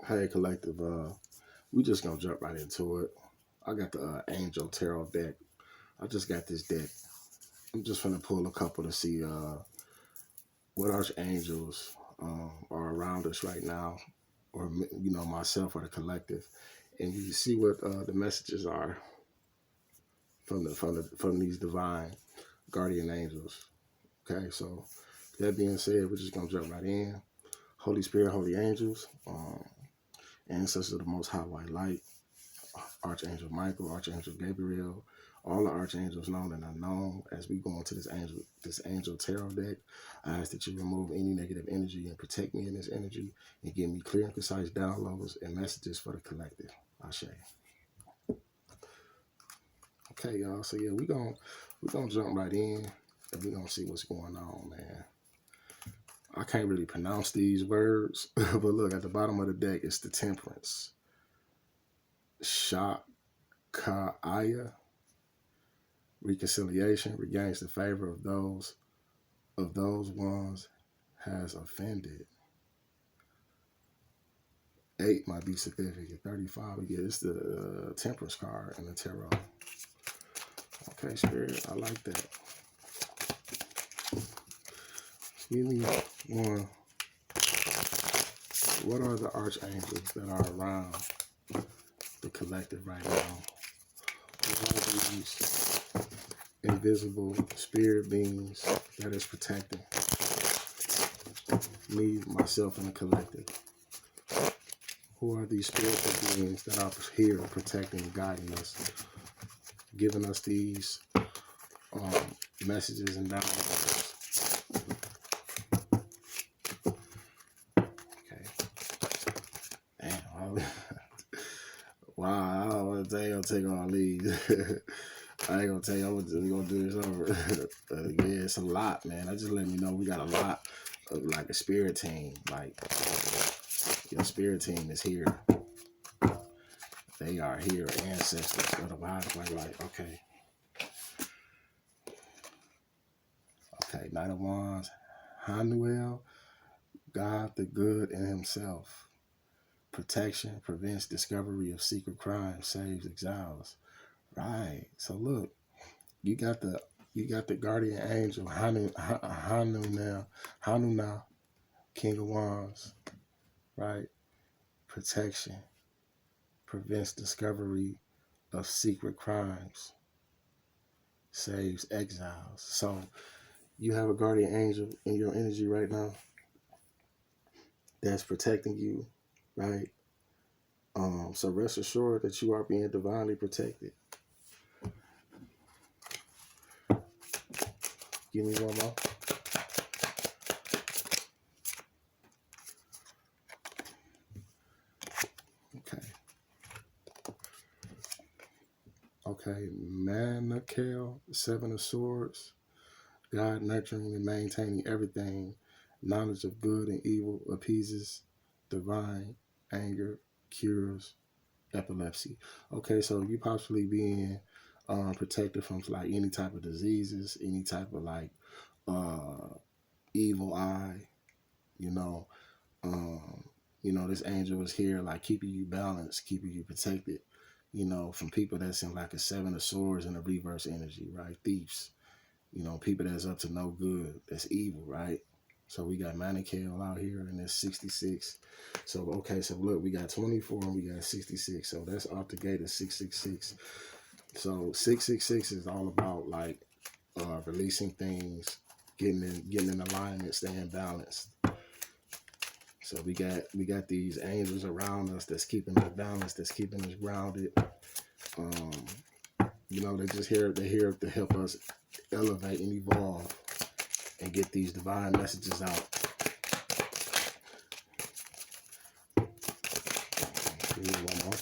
Hey, collective. We just gonna jump right into it. I got the Angel Tarot deck. I just got this deck. I'm just gonna pull a couple to see what archangels are around us right now, or myself or the collective, and you see what the messages are from these divine guardian angels. Okay, so that being said, we're just gonna jump right in. Holy Spirit, holy angels, ancestors of the Most High White Light. Archangel Michael, Archangel Gabriel, all the archangels known and unknown. As we go into this angel tarot deck, I ask that you remove any negative energy and protect me in this energy and give me clear and concise downloads and messages for the collective. Ashe. Okay, y'all. So yeah, we gonna jump right in and we gonna see what's going on, man. I can't really pronounce these words, but look at the bottom of the deck. It's the Temperance. Shakaya. Reconciliation regains the favor of those ones has offended. 8 might be significant. 35 again. It's the Temperance card in the tarot. Okay, Spirit, I like that. Give me one. What are the archangels that are around the collective right now? What are these invisible spirit beings that is protecting me, myself, and the collective? Who are these spiritual beings that are here protecting and guiding us, giving us these messages and downloads? Okay. Damn. Wow, I don't want to tell you I'll take all these. I ain't gonna tell you we're gonna do this over. Yeah, it's a lot, man. I just let you know we got a lot of like a spirit team. Like your spirit team is here. They are here, ancestors. Otherwise, okay. Okay, Knight of Wands, Hanuel, God the good in himself. Protection prevents discovery of secret crimes, saves exiles. Right. So look, you got the guardian angel Hanu now, King of Wands, right? Protection prevents discovery of secret crimes, saves exiles. So you have a guardian angel in your energy right now that's protecting you, right? So rest assured that you are being divinely protected. Give me one more. Okay. Okay. Manakel, 7 of Swords. God nurturing and maintaining everything. Knowledge of good and evil appeases divine anger, cures epilepsy. Okay, so you possibly being protected from like any type of diseases, any type of like evil eye, you know. This angel is here like keeping you balanced, keeping you protected, from people that's in like a 7 of Swords in a reverse energy, right? Thieves, people that's up to no good, that's evil, right? So we got Manichael out here in this 66. So, okay, so look, we got 24 and we got 66. So that's off the gate of 666. So 666 is all about like releasing things, getting in alignment, staying balanced. So we got these angels around us that's keeping us balanced, that's keeping us grounded. They're here to help us elevate and evolve and get these divine messages out. Give me one more.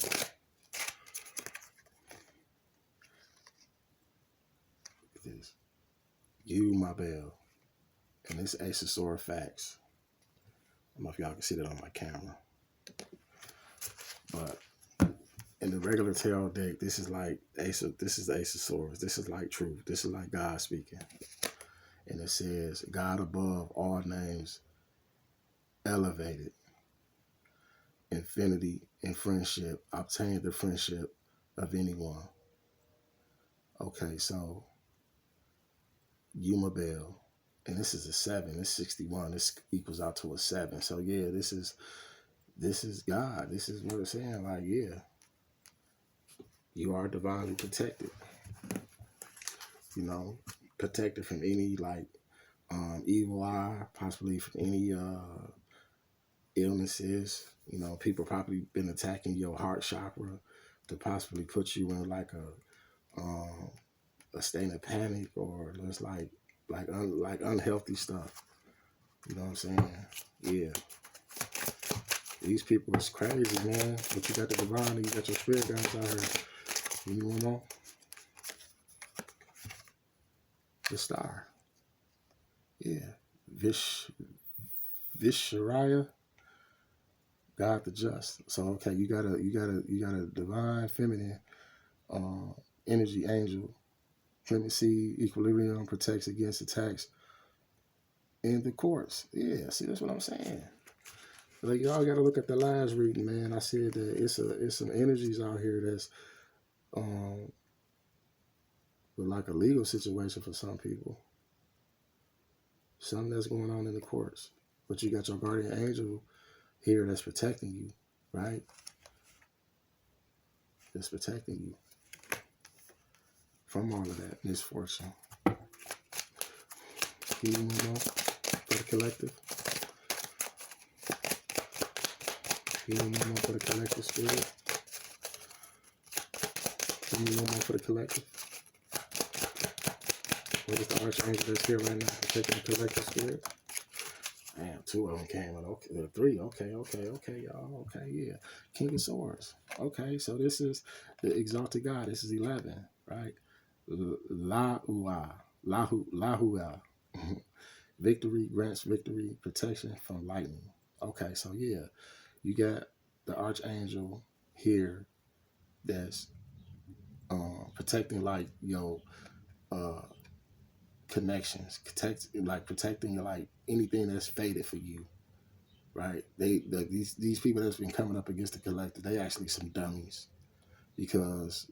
Look at this. You, my bell. And this Ace of Sword Facts. I don't know if y'all can see that on my camera. But in the regular tarot deck, this is the Ace of Swords. This is like truth. This is like God speaking. And it says, God above all names, elevated. infinity, and friendship. Obtain the friendship of anyone. Okay, so Yuma Bell. And this is a 7. It's 61. This equals out to a 7. So yeah, this is God. This is what it's saying. Like, yeah, you are divinely protected. You know, protected from any like evil eye, possibly from any illnesses. You know, people probably been attacking your heart chakra to possibly put you in like a state of panic, or just like unhealthy stuff. You know what I'm saying? Yeah. These people is crazy, man. But you got the divine, you got your spirit guys out here. You want more? The star. Yeah. Visharaya, God the just. So okay, you got a divine feminine energy angel. Clemency, equilibrium, protects against attacks in the courts. Yeah, see, that's what I'm saying. Like, y'all got to look at the last reading, man. I said that it's some energies out here that's with like a legal situation for some people. Something that's going on in the courts. But you got your guardian angel here that's protecting you, right? That's protecting you from all of that misfortune. Can you move on for the collective? Can you move on for the collective spirit? Can you move on for the collective? What is the archangel that's here right now protecting the collective spirit? Damn, 2 of them came out. Okay, 3. Okay, y'all. Okay, yeah. King of Swords. Okay, so this is the exalted God. This is 11, right? Lahua. Victory grants victory, protection from lightning. Okay, so yeah, you got the archangel here that's protecting like your connections, protecting like anything that's fated for you, right? These people that's been coming up against the collective, they actually some dummies, because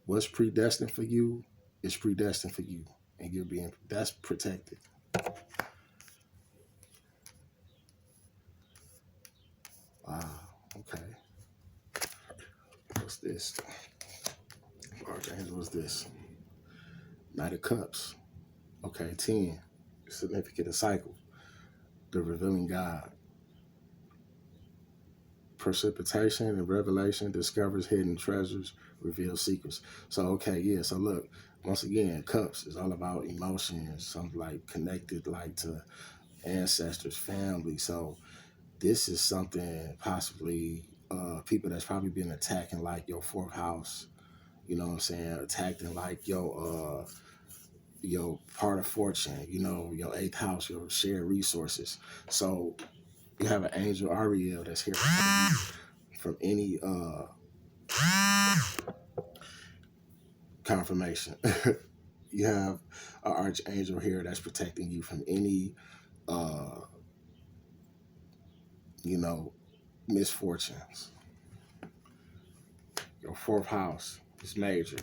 what's predestined for you is predestined for you, and that's protected. Wow. Okay. What's this? Archangel, what's this? Knight of Cups. Okay, 10. Significant of cycle. The revealing God. Precipitation and revelation discovers hidden treasures, reveals secrets. So, okay, yeah. So look, once again, cups is all about emotions, something like connected like to ancestors, family. So this is something possibly people that's probably been attacking like your 4th house. You know what I'm saying? Attacking like your part of fortune, you know, your 8th house, your shared resources. So you have an angel Ariel that's here from any confirmation. You have an archangel here that's protecting you from any you know, misfortunes. Your 4th house is major.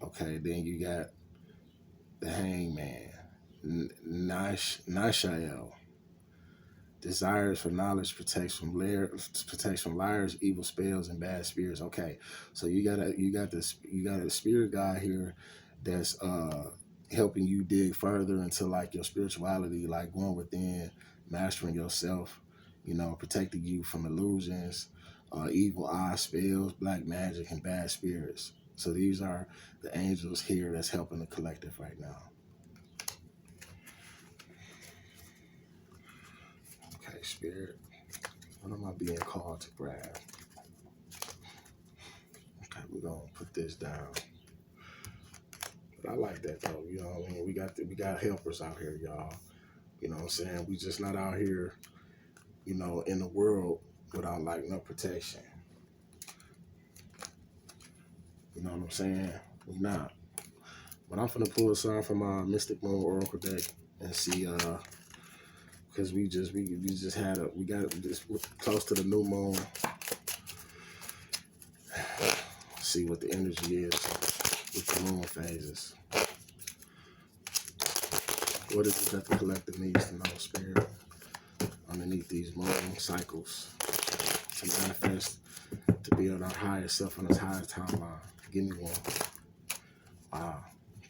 Okay, then you got the Hangman, Nishael. Desires for knowledge protects from liars, evil spells, and bad spirits. Okay, so you got a spirit guy here that's helping you dig further into like your spirituality, like going within, mastering yourself, you know, protecting you from illusions, evil eye spells, black magic, and bad spirits. So these are the angels here that's helping the collective right now. Okay, spirit. What am I being called to grab? Okay, we're gonna put this down. But I like that though, you know what I mean? We got helpers out here, y'all. You know what I'm saying? We just not out here, you know, in the world without like no protection. You know what I'm saying? We not. But I'm finna pull some from my Mystic Moon Oracle deck and see because we just had we got this close to the new moon. See what the energy is with the moon phases. What is it that the collective needs to know, Spirit, underneath these moon cycles to manifest, to build our highest self on this highest timeline? Give me one. Wow,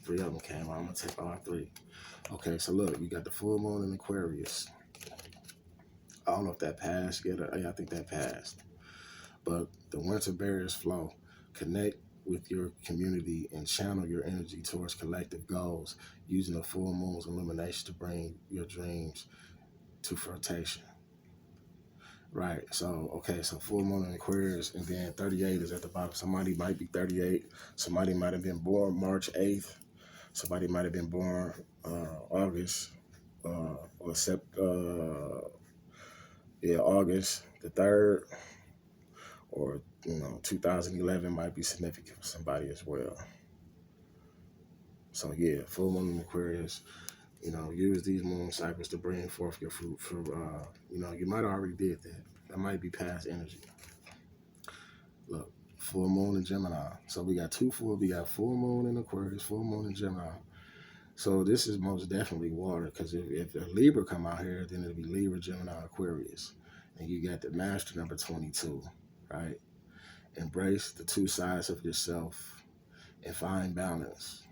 3 of them came out. I'm gonna take all 3. Okay, so look, you got the full moon in Aquarius. I don't know if that passed yet. Yeah, I think that passed. But the winter barriers flow. Connect with your community and channel your energy towards collective goals using the full moon's illumination to bring your dreams to fruition. Right. So, okay. So full moon in Aquarius, and then 38 is at the bottom. Somebody might be 38. Somebody might have been born March 8th. Somebody might have been born August or August the 3rd, or 2011 might be significant for somebody as well. So yeah, full moon in Aquarius. Use these moon cycles to bring forth your fruit. For you might already did that. That might be past energy. Look, full moon in Gemini. So we got we got full moon in Aquarius, full moon in Gemini. So this is most definitely water, because if a Libra come out here, then it'll be Libra, Gemini, Aquarius. And you got the master number 22, right? Embrace the 2 sides of yourself and find balance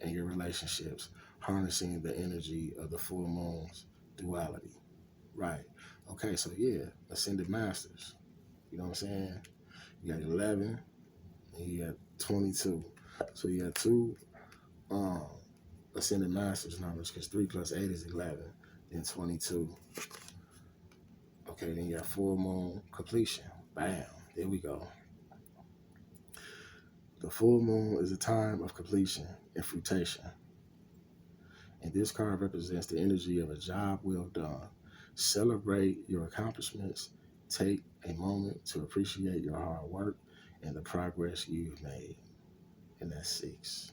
in your relationships, harnessing the energy of the full moon's duality. Right. Okay, so yeah, ascended masters. You know what I'm saying? You got 11 and you got 22. So you got 2 ascended masters numbers, because 3 plus 8 is 11, then 22. Okay, then you got full moon completion. Bam, there we go. The full moon is a time of completion and fruition. And this card represents the energy of a job well done. Celebrate your accomplishments. Take a moment to appreciate your hard work and the progress you've made. And that's 6.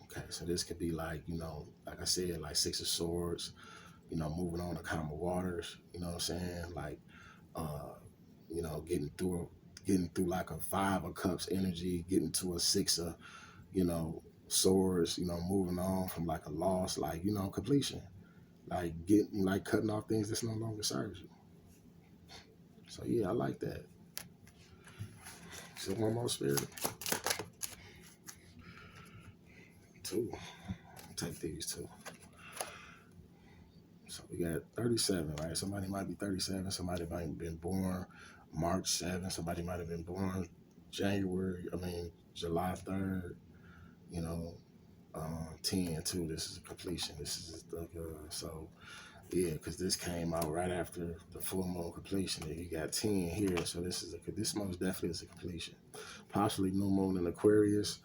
Okay, so this could be like, like I said, like 6 of Swords, moving on to calmer waters, you know what I'm saying? Like, getting through like a 5 of Cups energy, getting to a 6 of, Swords, moving on from like a loss, like, completion, like cutting off things that's no longer serves you. So yeah, I like that. So one more, Spirit. 2. Take these 2. So we got 37, right? Somebody might be 37. Somebody might have been born March 7th. Somebody might have been born July 3rd. 10 too. This is a completion. This is so yeah, because this came out right after the full moon completion. And you got 10 here, so this most definitely is a completion. Possibly new moon in Aquarius.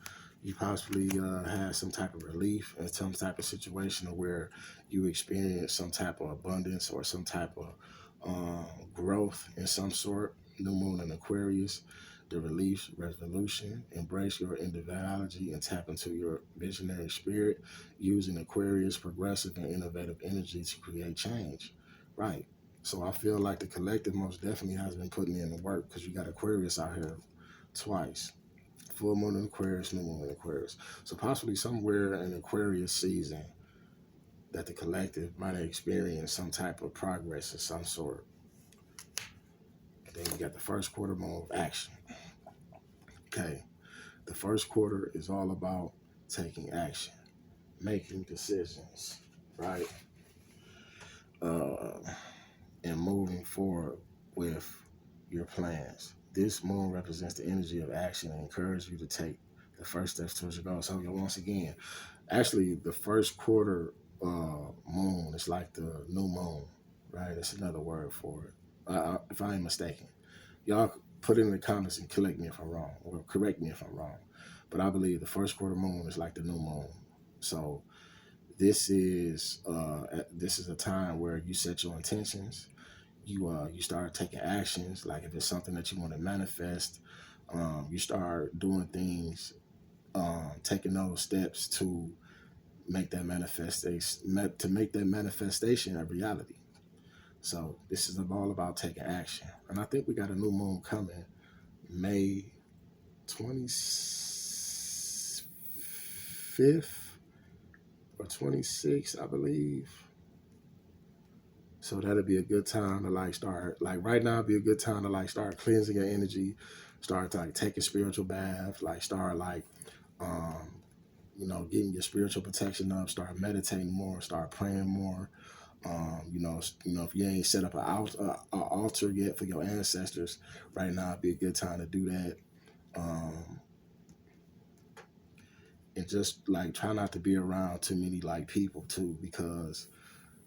You possibly had some type of relief in some type of situation where you experience some type of abundance or some type of growth in some sort. New moon in Aquarius. The release, resolution, embrace your individuality and tap into your visionary spirit using Aquarius progressive and innovative energy to create change. Right. So I feel like the collective most definitely has been putting in the work, because you got Aquarius out here twice. Full moon in Aquarius, new moon in Aquarius. So possibly somewhere in Aquarius season that the collective might have experienced some type of progress of some sort. Then you got the first quarter moon of action. Okay, the first quarter is all about taking action, making decisions, right? And moving forward with your plans. This moon represents the energy of action and encourages you to take the first steps towards your goal. So once again, actually the first quarter moon is like the new moon, right? That's another word for it. If I ain't mistaken. Y'all put it in the comments and correct me if I'm wrong, or correct me if I'm wrong. But I believe the first quarter moon is like the new moon. So this is a time where you set your intentions. You start taking actions. Like if it's something that you want to manifest, you start doing things, taking those steps to make that manifestation to make that manifestation a reality. So this is all about taking action. And I think we got a new moon coming May 25th or 26th, I believe. So that'll be a good time to like start, like right now be a good time to like start cleansing your energy, start like taking spiritual bath, like start like um, getting your spiritual protection up, start meditating more, start praying more. If you ain't set up an altar yet for your ancestors, right now it'd be a good time to do that. Um, and just like try not to be around too many like people too, because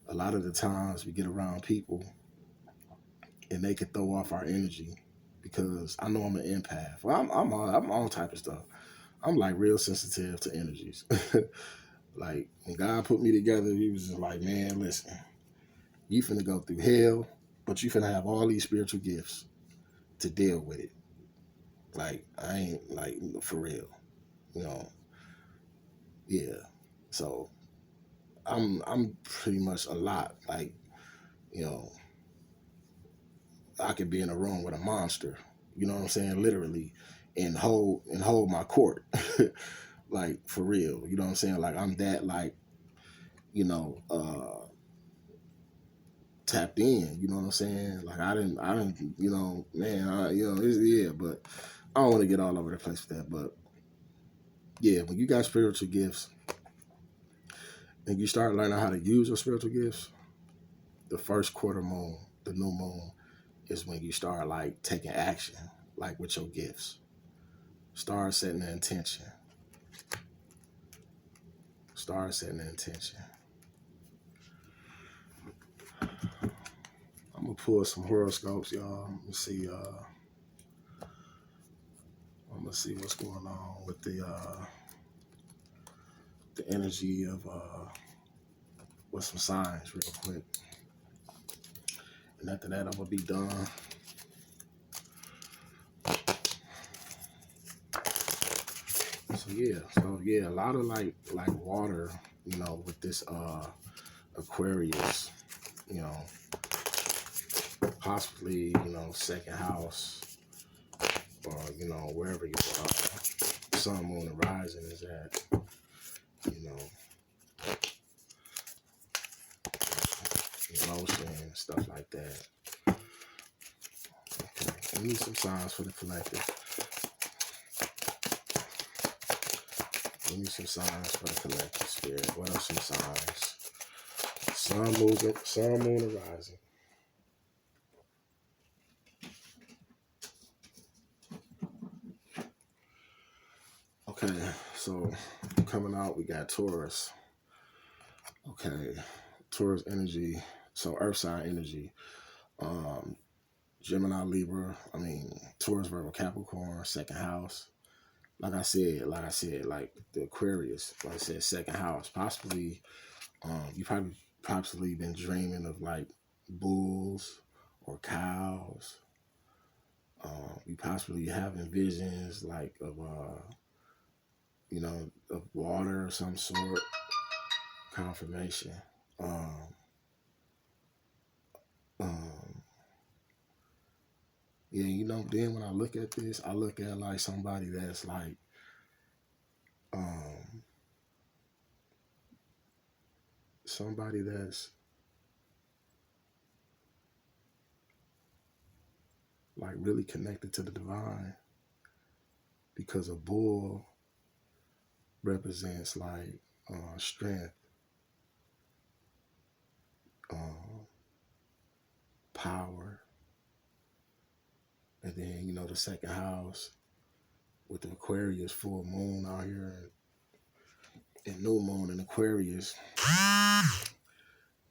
a lot of the times we get around people and they can throw off our energy. Because I know I'm an empath. Well, I'm all type of stuff. I'm like real sensitive to energies. Like when God put me together, He was just like, man, listen, you finna go through hell, but you finna have all these spiritual gifts to deal with it. Like I ain't like for real, you know. Yeah. So I'm pretty much a lot. Like, you know, I could be in a room with a monster, you know what I'm saying, literally, and hold my court. Like for real. You know what I'm saying? Like I'm that like, you know, tapped in, you know what I'm saying? Like I didn't, man, yeah, but I don't want to get all over the place with that. But yeah, when you got spiritual gifts and you start learning how to use your spiritual gifts, the first quarter moon, the new moon, is when you start like taking action, like with your gifts. Start setting the intention. Start setting the intention. I'm gonna pull some horoscopes, y'all. Let me see. I'm gonna see what's going on with the energy of with some signs real quick. And after that, I'm gonna be done. So yeah, a lot of like water, with this Aquarius, you know, possibly, second house, or wherever your sun, moon, and rising is at, you know, emotion, stuff like that. Okay, we need some signs for the collective. We need some signs for the collective spirit. What are some signs? Sun, moon, and rising. Okay, so coming out, we got Taurus. Okay, Taurus energy. So Earth sign energy. Um, Gemini, Libra. Taurus, Virgo, Capricorn, second house. Like I said, like the Aquarius. Like I said, second house. Possibly, you possibly been dreaming of like bulls or cows. You possibly having visions like of of water of some sort. Confirmation. Um, um, yeah, then when I look at this, I look at like somebody that's like, um, somebody that's like really connected to the divine, because a bull represents like strength, um, power, and then the second house with the Aquarius full moon out here and new moon in Aquarius,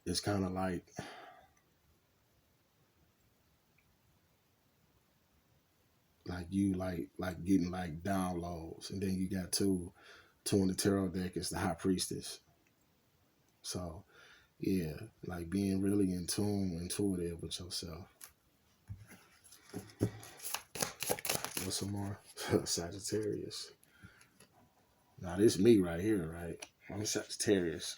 it's kind of like you like getting like downloads, and then you got two in the tarot deck is the High Priestess. So yeah, like being really intuitive with yourself. What's some more? Sagittarius. Now this me right here, right? I'm a Sagittarius.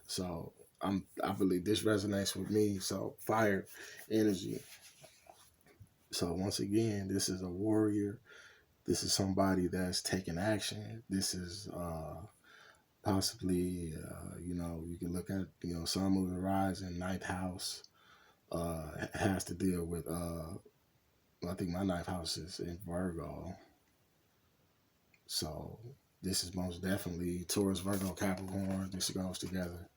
So I believe this resonates with me. So fire energy. So once again, this is a warrior. This is somebody that's taking action. This is possibly, you can look at, Sun, Moon, and Rising, ninth house has to deal with, I think my ninth house is in Virgo. So this is most definitely Taurus, Virgo, Capricorn. This goes together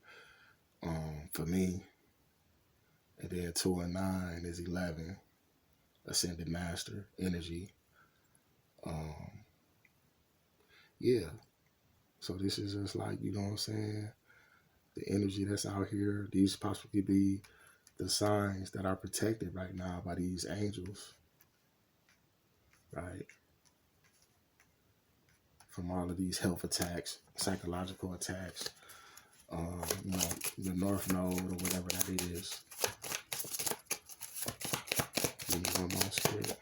for me. And then 2 and 9 is 11, Ascended Master energy. Um, yeah. So this is just like, you know what I'm saying? The energy that's out here, these possibly be the signs that are protected right now by these angels, right? From all of these health attacks, psychological attacks, the North Node or whatever that is. Give me one more spirit.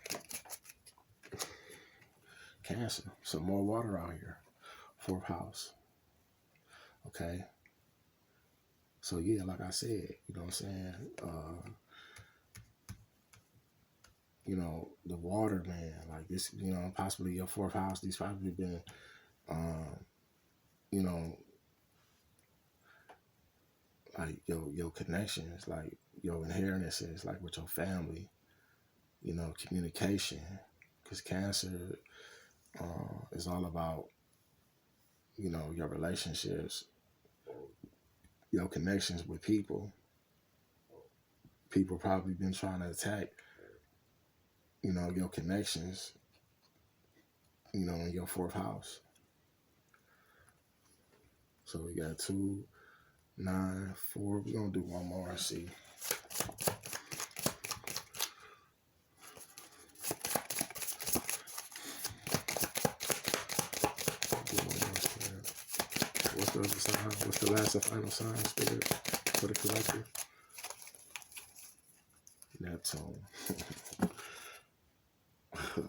Cancer, some more water out here. 4th house. Okay. So yeah, like I said, you know what I'm saying? The water, man, like this, possibly your 4th house, these probably been, you know, like your connections, like your inheritances, like with your family, communication, because Cancer is all about, your relationships, your connections with people. People probably been trying to attack, your connections, in your 4th house. So we got 2, 9, 4. We're gonna do one more and see. What's the other sign? What's the last and final sign, spirit, for the collective? Neptune.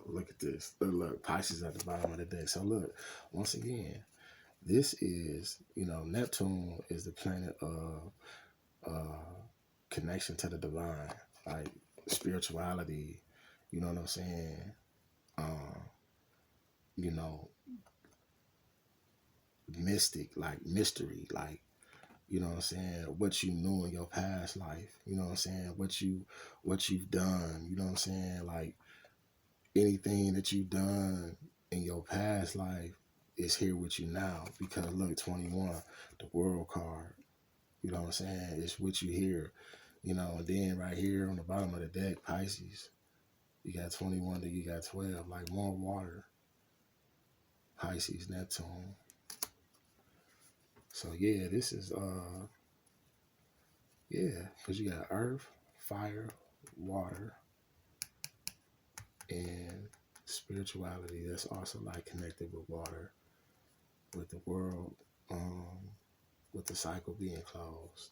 Look at this. Look, Pisces at the bottom of the deck. So look, once again, this is, Neptune is the planet of connection to the divine, like spirituality, you know what I'm saying? You know, mystic, like mystery, like, you know what I'm saying, what you knew in your past life, you know what I'm saying, what you've done, you know what I'm saying, like anything that you've done in your past life is here with you now, because look, 21, the world card, you know what I'm saying, it's with you here, and then right here on the bottom of the deck, Pisces, you got 21, then you got 12, like more water, Pisces, Neptune. So yeah, this is because you got earth, fire, water, and spirituality that's also like connected with water, with the world, with the cycle being closed.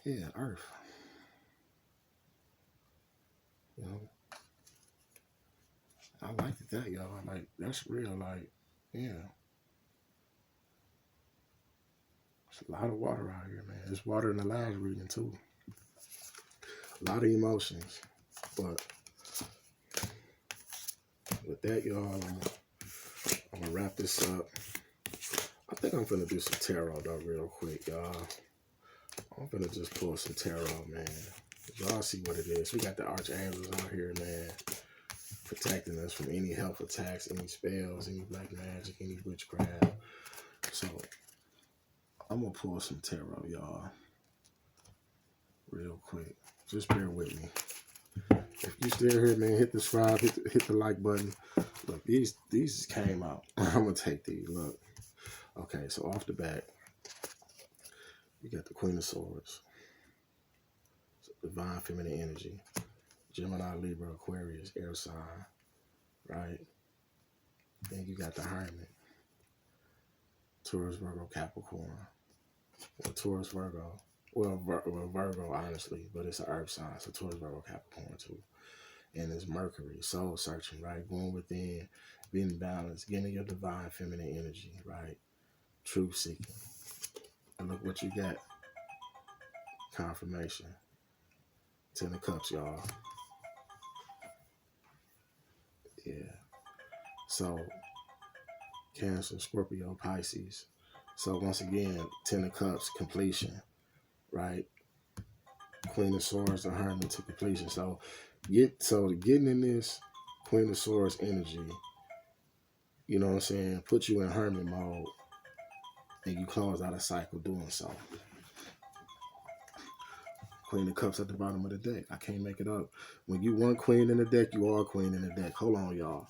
Yeah, earth. I like that, y'all. Like, that's real, like, yeah. It's a lot of water out here, man. There's water in the last reading too. A lot of emotions. But with that, y'all, I'm gonna wrap this up. I think I'm gonna do some tarot though real quick, y'all. I'm gonna just pull some tarot, man. Y'all see what it is. We got the archangels out here, man, protecting us from any health attacks, any spells, any black magic, any witchcraft. So I'm gonna pull some tarot, y'all, real quick. Just bear with me. If you still here, man, hit the subscribe, hit the like button. Look, these came out. I'm gonna take these. Look. Okay, so off the bat, you got the Queen of Swords, divine feminine energy, Gemini, Libra, Aquarius, air sign, right? Then you got the Hermit, Taurus, Virgo, Capricorn, or Taurus, Virgo. Well, Virgo, honestly, but it's an earth sign, so Taurus, Virgo, Capricorn too. And it's Mercury, soul searching, right? Going within being balanced, getting your divine feminine energy, right? Truth seeking. And look what you got. Confirmation. 10 of Cups, y'all. Yeah. So, Cancer, Scorpio, Pisces. So once again, 10 of Cups, completion, right? Queen of Swords, the Hermit to completion. So getting in this Queen of Swords energy, you know what I'm saying, put you in Hermit mode, and you close out a cycle doing so. Queen of Cups at the bottom of the deck. I can't make it up. When you one queen in the deck, you are a queen in the deck. Hold on, y'all.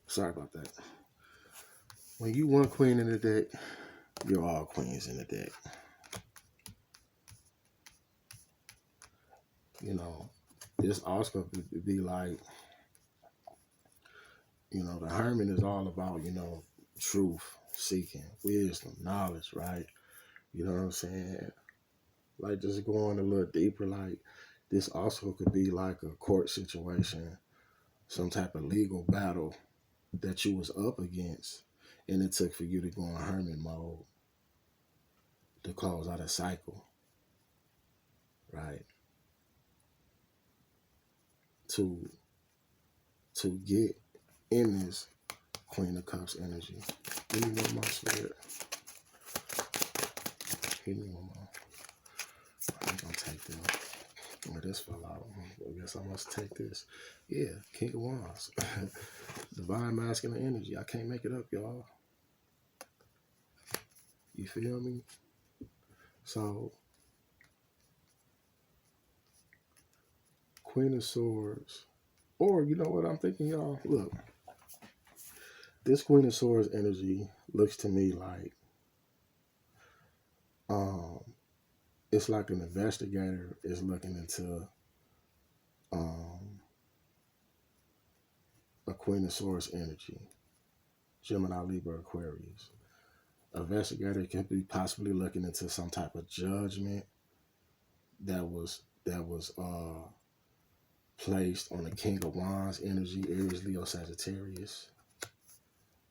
Sorry about that. When you one queen in the deck, you're all queens in the deck. You know, this also could be like, you know, the Hermit is all about, you know, truth, seeking, wisdom, knowledge, right? You know what I'm saying? Like, just going a little deeper, like, this also could be like a court situation, some type of legal battle that you was up against, and it took for you to go in Hermit mode to close out a cycle, right? To get in this Queen of Cups energy. Give me one more spirit. Give me one more. I'm gonna take them. Well, this fell out. I guess I must take this. Yeah, King of Wands. Divine masculine energy. I can't make it up, y'all. You feel me? So, Queen of Swords. Or, you know what I'm thinking, y'all? Look, this Queen of Swords energy looks to me like it's like an investigator is looking into a Queen of Swords energy. Gemini, Libra, Aquarius. Investigator can be possibly looking into some type of judgment that was placed on the King of Wands energy, Aries, Leo, Sagittarius.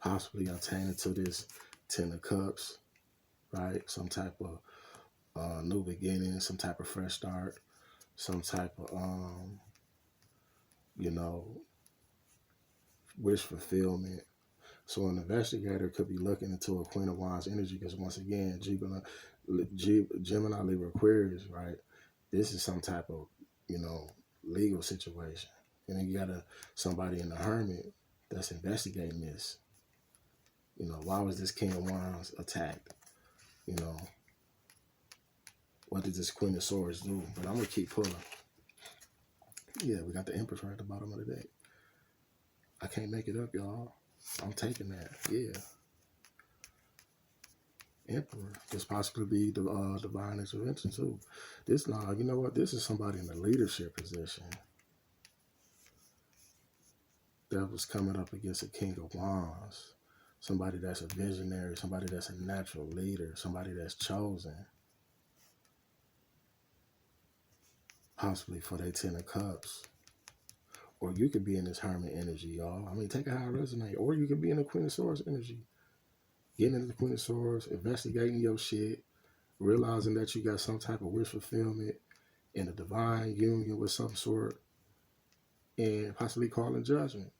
Possibly attaining to this 10 of Cups, right? Some type of new beginning, some type of fresh start, some type of, you know, wish fulfillment. So an investigator could be looking into a Queen of Wands energy because once again, Gemini, Libra, Aquarius, right? This is some type of, you know, legal situation. And then you got somebody in the Hermit that's investigating this. You know, why was this King of Wands attacked? You know, what did this Queen of Swords do? But I'm going to keep pulling. Yeah, we got the Empress right at the bottom of the deck. I can't make it up, y'all. I'm taking that. Yeah. Emperor. This possibly be the divine intervention too. This now, you know what? This is somebody in a leadership position that was coming up against a King of Wands. Somebody that's a visionary, somebody that's a natural leader, somebody that's chosen. Possibly for their 10 of Cups. Or you could be in this Hermit energy, y'all. I mean, take it how it resonates. Or you could be in the Queen of Swords energy. Getting into the Queen of Swords, investigating your shit, realizing that you got some type of wish fulfillment in a divine union with some sort, and possibly calling judgment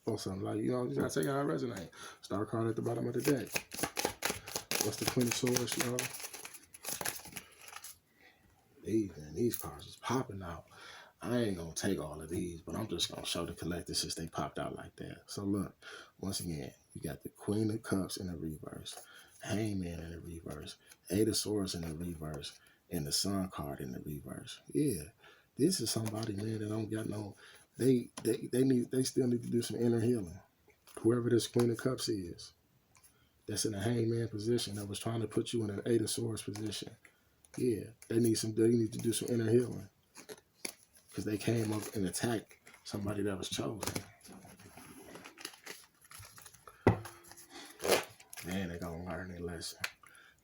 or something. Like, you know, you gotta take it how it resonates. Star card at the bottom of the deck. What's the Queen of Swords, y'all? These cards is popping out. I ain't gonna take all of these, but I'm just gonna show the collector since they popped out like that. So look, once again, you got the Queen of Cups in the reverse, Hangman in the reverse, Eight of Swords in the reverse, and the Sun card in the reverse. Yeah, this is somebody, man, that don't got no. They still need to do some inner healing. Whoever this Queen of Cups is, that's in a Hangman position, that was trying to put you in an Eight of Swords position. Yeah, they need to do some inner healing. Because they came up and attacked somebody that was chosen. Man, man, they gonna learn their lesson.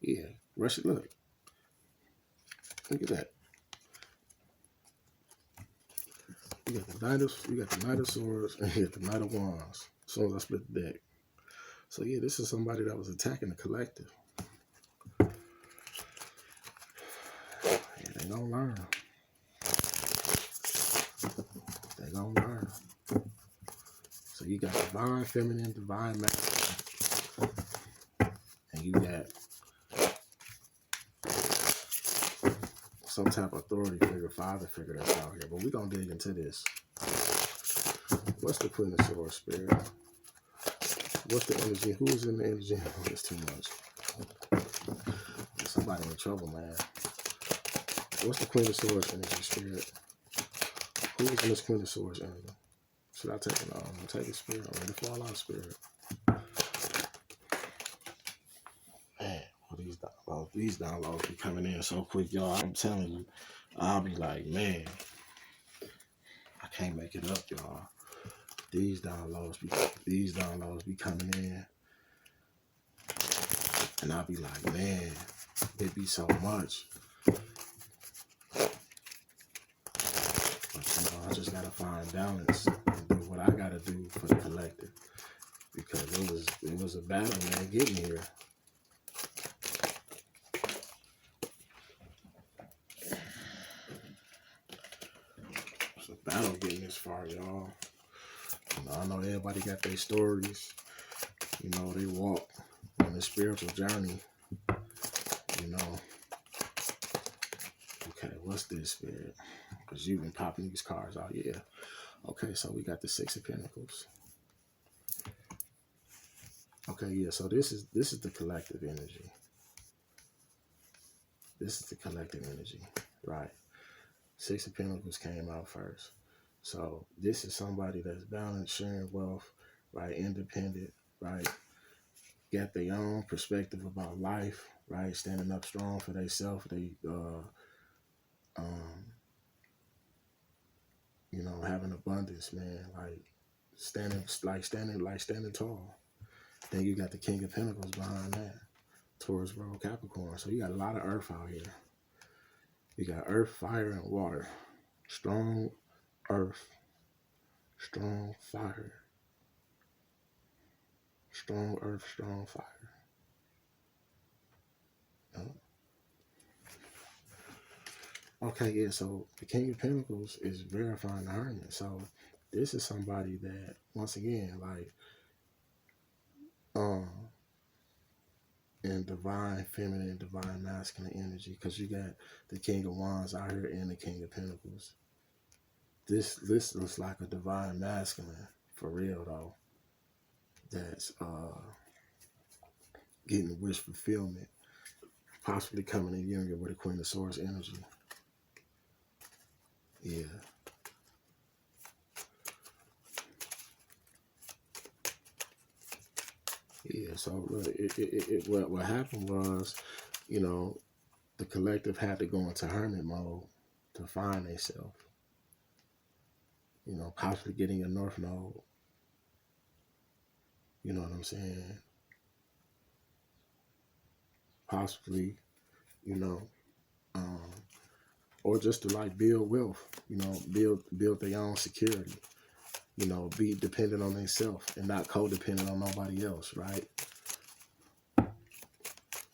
Yeah, rush it. Look at that. You got the Knight of Swords, and you got the Knight of Wands. As soon as I split the deck. So yeah, this is somebody that was attacking the collective. Yeah, they gonna learn. They gonna learn. So you got divine feminine, divine masculine, and you got some type of authority figure, father figure that's out here. But we're gonna dig into this. What's the Queen of Swords, Spirit? What's the energy? Who's in the energy? Oh, it's too much. Somebody in trouble, man. What's the Queen of Swords energy, Spirit? Who's in this Queen of Swords energy? Should I take it on? Take it, Spirit. I'm ready to fall out, Spirit. Man, these downloads be coming in so quick, y'all. I'm telling you, I'll be like, man, I can't make it up, y'all. These downloads be coming in, and I'll be like, man, it be so much. But I just gotta find balance and do what I gotta do for the collective, because it was a battle, man, getting here. It's a battle getting this far, y'all. I know everybody got their stories. They walk on this spiritual journey. Okay, what's this, Spirit? Because you've been popping these cards out. Yeah. Okay, so we got the Six of Pentacles. Okay, yeah, so this is the collective energy. This is the collective energy, right? Six of Pentacles came out first. So this is somebody that's balanced, sharing wealth, right? Independent, right? Got their own perspective about life, right? Standing up strong for themselves. They, having abundance, man. Standing tall. Then you got the King of Pentacles behind that. Taurus, Virgo, Capricorn. So you got a lot of earth out here. You got earth, fire, and water. Strong earth, strong fire. Strong earth, strong fire. Okay, yeah, so the King of Pentacles is verifying the Hermit. So this is somebody that, once again, in divine feminine, divine masculine energy, because you got the King of Wands out here and the King of Pentacles. This looks like a divine masculine, for real though, that's getting wish fulfillment, possibly coming in union with a Queen of Swords energy. Yeah. Yeah, so look, what happened was, the collective had to go into hermit mode to find themselves. Possibly getting a North Node. You know what I'm saying? Possibly, or just to build wealth, build their own security, be dependent on themselves and not codependent on nobody else, right?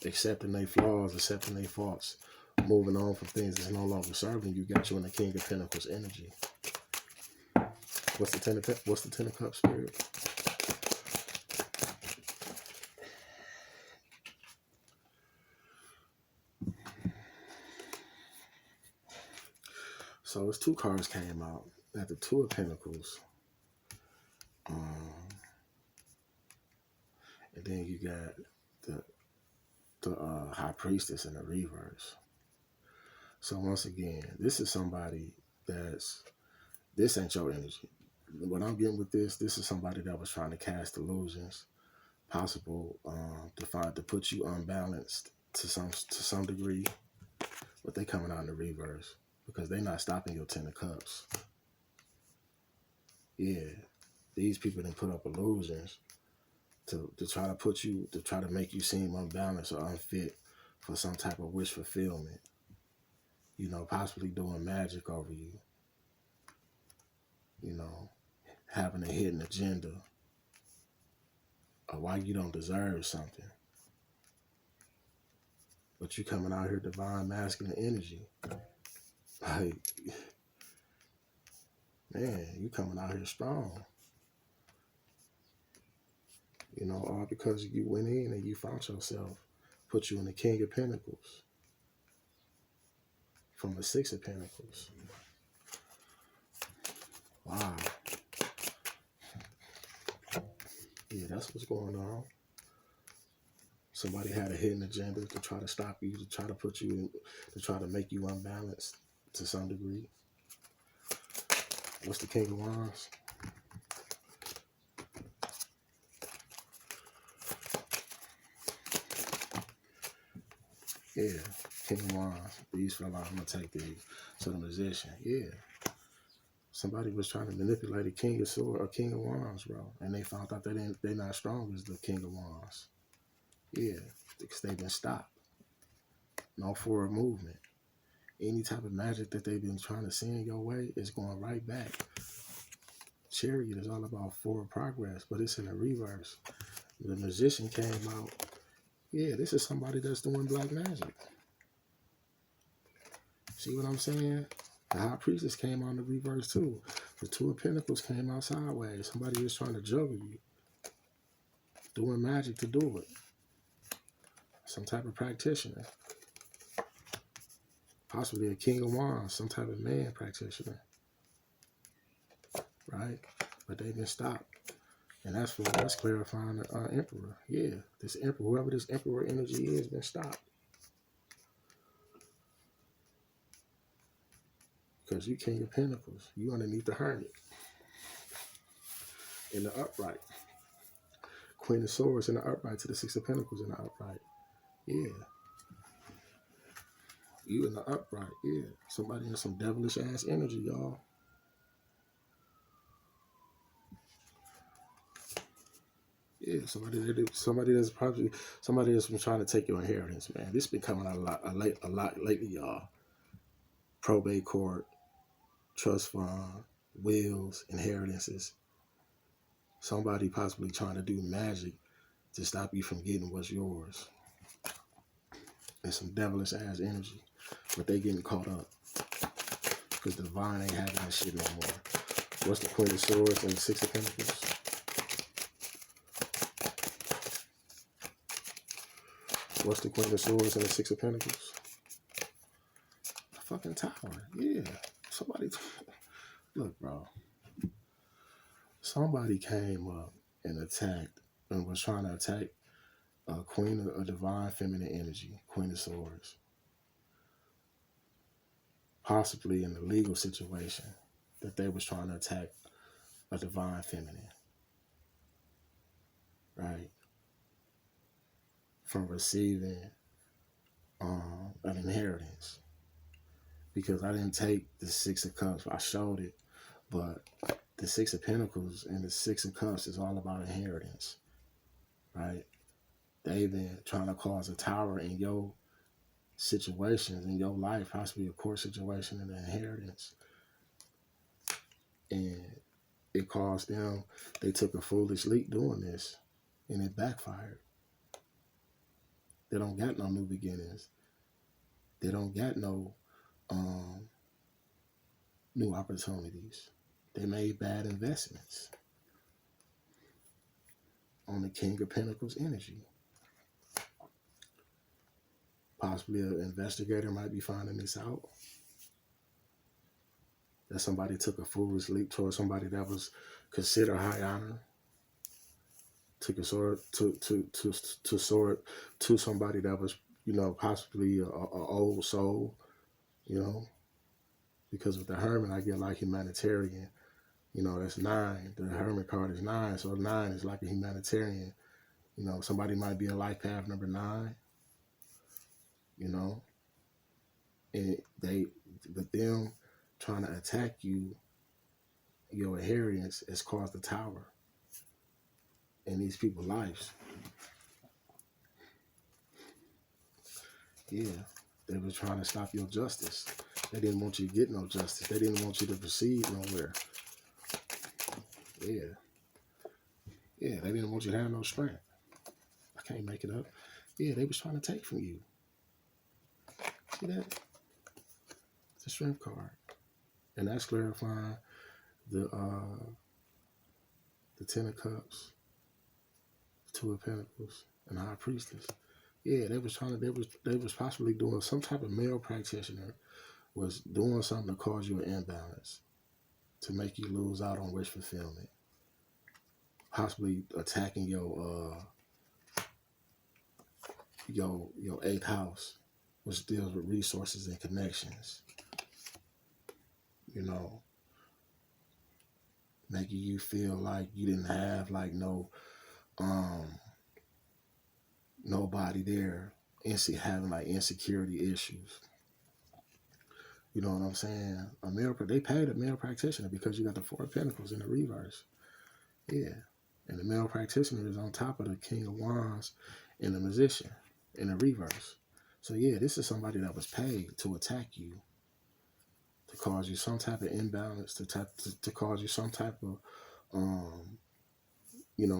Accepting their flaws, accepting their faults, moving on from things that's no longer serving you. Got you in the King of Pentacles energy. What's the Ten of Cups, Spirit? So it's two cards came out. Got the Two of Pentacles. And then you got the High Priestess in the reverse. So once again, this is somebody this ain't your energy. What I'm getting with this is somebody that was trying to cast illusions, possible to put you unbalanced to some degree, but they coming out in the reverse because they're not stopping your Ten of Cups. Yeah, these people didn't put up illusions to try to put you, to try to make you seem unbalanced or unfit for some type of wish fulfillment. You know, possibly doing magic over you. You know, having a hidden agenda or why you don't deserve something. But you coming out here divine masculine energy. Like, man, you coming out here strong. You know, all because you went in and you found yourself, put you in the King of Pentacles from the Six of Pentacles. Wow. Yeah, that's what's going on. Somebody had a hidden agenda to try to stop you, to try to put you in, to try to make you unbalanced to some degree. What's the King of Wands? Yeah, King of Wands. These fell out. I'm going to take these. So the Magician. Yeah. Somebody was trying to manipulate a King of Swords or King of Wands, bro. And they found out they're not strong as the King of Wands. Yeah, because they've been stopped. No forward movement. Any type of magic that they've been trying to send your way is going right back. Chariot is all about forward progress, but it's in the reverse. The Magician came out. Yeah, this is somebody that's doing black magic. See what I'm saying? The High Priestess came out in the reverse too. The Two of Pentacles came out sideways. Somebody is trying to juggle you. Doing magic to do it. Some type of practitioner. Possibly a King of Wands, some type of man practitioner. Right? But they've been stopped. And that's clarifying the Emperor. Yeah, this Emperor, whoever this Emperor energy is, been stopped. Because you King of Pentacles. You underneath the Hermit. In the upright. Queen of Swords in the upright to the Six of Pentacles in the upright. Yeah. You in the upright. Yeah. Somebody in some devilish ass energy, y'all. Yeah, somebody that's been trying to take your inheritance, man. This been coming out a lot lately, y'all. Probate court, trust fund, wills, inheritances. Somebody possibly trying to do magic to stop you from getting what's yours. And some devilish ass energy. But they getting caught up. Because the divine ain't having that shit no more. What's the Queen of Swords and the Six of Pentacles? What's the Queen of Swords and the Six of Pentacles? The fucking Tower. Yeah. Somebody... Look, bro. Somebody came up and attacked and was trying to attack a queen of divine feminine energy, Queen of Swords. Possibly in a legal situation that they was trying to attack a divine feminine. Right? From receiving an inheritance. Because I didn't take the Six of Cups. I showed it. But the Six of Pentacles and the Six of Cups is all about inheritance. Right? They've been trying to cause a tower in your situations, in your life, possibly a court situation and an inheritance. And it caused them, they took a foolish leap doing this. And it backfired. They don't got no new beginnings. They don't got no new opportunities. They made bad investments on the King of Pentacles energy. Possibly an investigator might be finding this out. That somebody took a foolish leap towards somebody that was considered high honor. Took a sword to somebody that was, you know, possibly a old soul, you know. Because with the Hermit, I get like humanitarian. You know, that's 9. The Hermit card is 9, so 9 is like a humanitarian. You know, somebody might be a life path number 9. You know, and but them trying to attack you, your inheritance has caused the tower. in these people's lives. Yeah, they were trying to stop your justice. They didn't want you to get no justice. They didn't want you to proceed nowhere. Yeah. Yeah, they didn't want you to have no strength. I can't make it up. Yeah, they was trying to take from you. See that? It's a strength card. And that's clarifying the Ten of Cups, the Two of Pentacles, and the High Priestess. Yeah, they was possibly doing some type of male practitioner was doing something to cause you an imbalance, to make you lose out on wish fulfillment. Possibly attacking your eighth house, which deals with resources and connections. You know, making you feel like you didn't have like nobody there, having like insecurity issues. You know what I'm saying? They paid a male practitioner because you got the Four of Pentacles in the reverse. Yeah. And the male practitioner is on top of the King of Wands and the Magician in the reverse. So yeah, this is somebody that was paid to attack you, to cause you some type of imbalance, to cause you some type of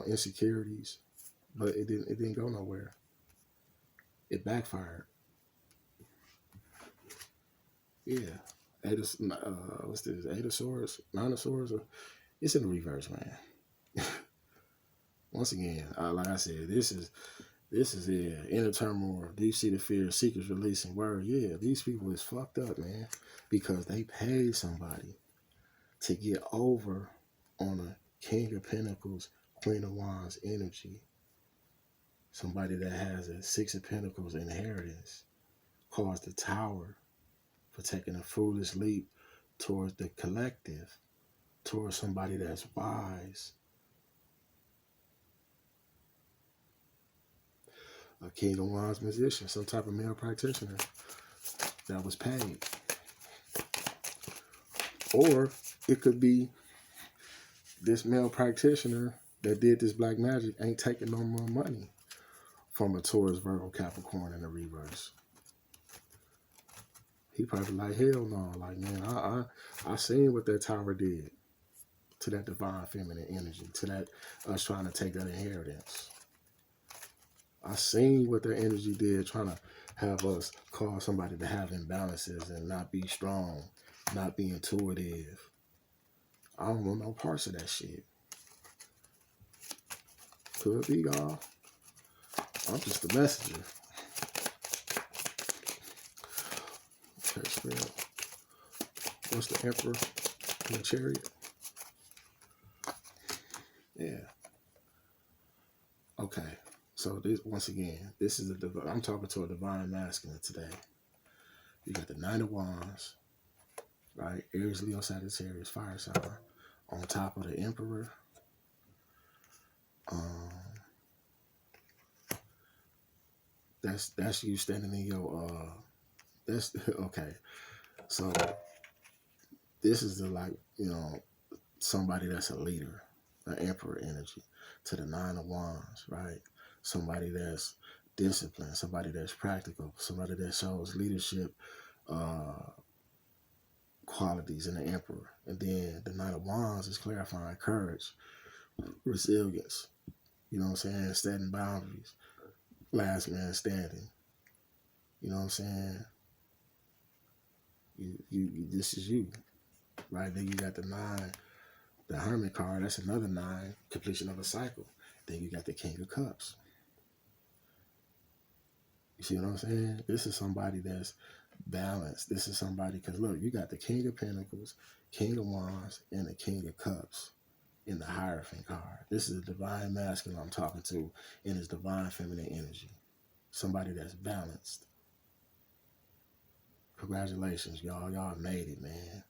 insecurities. But it didn't go nowhere. It backfired. Yeah. What's this? Eight of Swords? Nine of Swords? It's in the reverse, man. Once again, like I said, this is inner turmoil. Deep seated fear, secrets releasing word. Yeah, these people is fucked up, man, because they paid somebody to get over on a King of Pentacles, Queen of Wands energy. Somebody that has a Six of Pentacles inheritance, caused the Tower for taking a foolish leap towards the collective, towards somebody that's wise. A King of Wands Magician, some type of male practitioner that was paid. Or it could be this male practitioner that did this black magic ain't taking no more money from a Taurus, Virgo, Capricorn in the reverse. He probably like, hell no. Like, man, I seen what that Tower did to that divine feminine energy, to that us trying to take that inheritance. I seen what that energy did, trying to have us cause somebody to have imbalances and not be strong, not be intuitive. I don't want no parts of that shit. Could be God. I'm just the messenger. Okay, Spirit. What's the Emperor in the Chariot? Yeah. Okay. So this, once again, this is I'm talking to a divine masculine today. You got the Nine of Wands, right? Aries, Leo, Sagittarius, fire sign, on top of the Emperor. That's you standing in your that's okay. So this is somebody that's a leader, an Emperor energy, to the Nine of Wands, right? Somebody that's disciplined, somebody that's practical, somebody that shows leadership qualities in the Emperor. And then the Nine of Wands is clarifying courage, resilience, you know what I'm saying, setting boundaries, last man standing. You know what I'm saying? You this is you. Right? Then you got the nine, the Hermit card, that's another nine, completion of a cycle. Then you got the King of Cups. You see what I'm saying? This is somebody that's balanced. This is somebody, because look, you got the King of Pentacles, King of Wands, and the King of Cups in the Hierophant card. This is a divine masculine I'm talking to in his divine feminine energy. Somebody that's balanced. Congratulations, y'all. Y'all made it, man.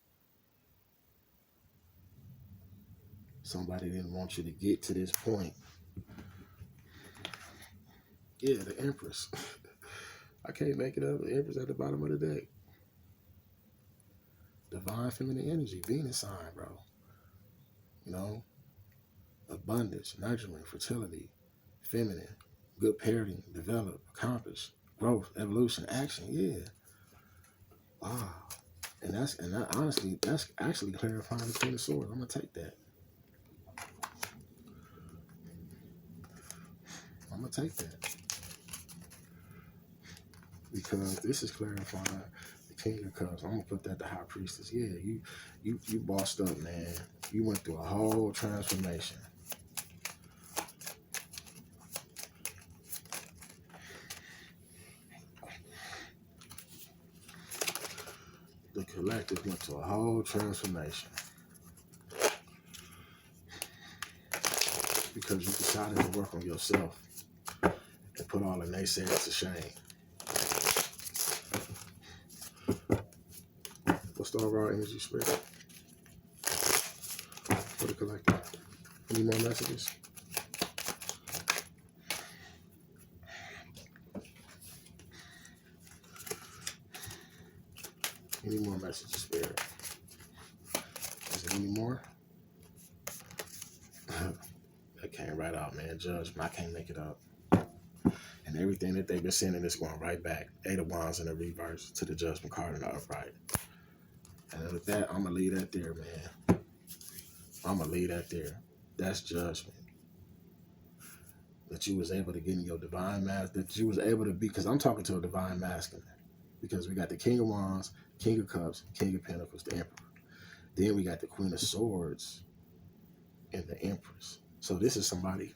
Somebody didn't want you to get to this point. Yeah, the Empress. I can't make it up. The Empress at the bottom of the deck. Divine feminine energy, Venus sign, bro. You know? abundance, nurturing, fertility, feminine, good parenting, develop, accomplish, growth, evolution, action. Yeah. Wow. And honestly, that's actually clarifying the Queen of Swords. I'm gonna take that. I'm gonna take that because this is clarifying the King of Cups. I'm gonna put that to High Priestess. Yeah, you bossed up, man. You went through a whole transformation. The collective went through a whole transformation because you decided to work on yourself and put all the naysayers to shame. What's the overall energy spread for the collective? Any more messages? Any more messages, Spirit? Is there any more? That came right out, man. Judgment. I can't make it up. And everything that they've been sending is going right back. Eight of Wands in the reverse to the Judgment card in the upright. And with that, I'm going to leave that there, man. I'm going to leave that there. That's judgment. That you was able to get in your divine mask, that you was able to be, because I'm talking to a divine masculine. Because we got the King of Wands, King of Cups, King of Pentacles, the Emperor. Then we got the Queen of Swords and the Empress. So this is somebody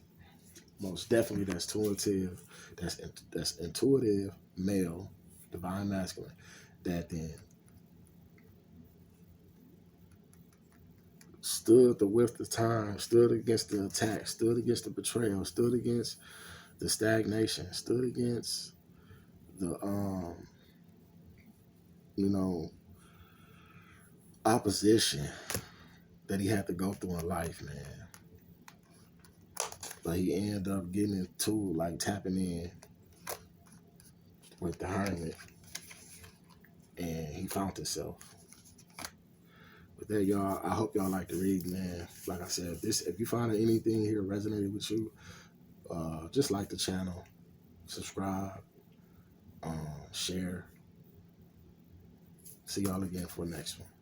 most definitely that's intuitive, that's intuitive, male, divine masculine, that then stood the width of time, stood against the attack, stood against the betrayal, stood against the stagnation, stood against the opposition that he had to go through in life, man. But he ended up getting into like tapping in with the Hermit, and he found himself. With that, y'all, I hope y'all like the read, man. Like I said, if you find anything here resonated with you, just like the channel, subscribe, share. See y'all again for the next one.